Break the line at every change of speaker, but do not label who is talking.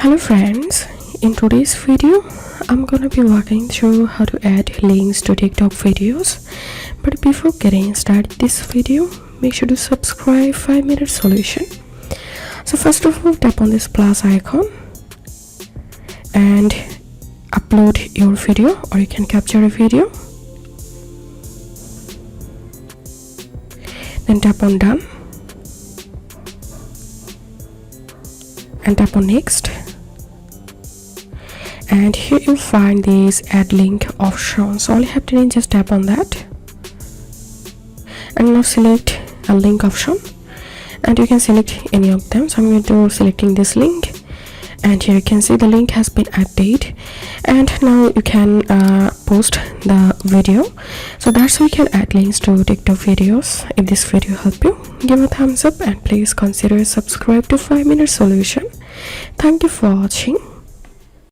Hello friends, in today's video I'm gonna be walking through how to add links to TikTok videos. But before getting started this video, make sure to subscribe 5-minute solution. So first of all, tap on this plus icon and upload your video, or you can capture a video. Then tap on done and tap on next. And here you'll find this add link option. So all you have to do is just tap on that and now select a link option, and you can select any of them. So I'm going to selecting this link, and here you can see the link has been added, and now you can post the video. So that's how you can add links to TikTok videos. If this video helped you, give a thumbs up and please consider subscribe to 5-minute solution. Thank you for watching.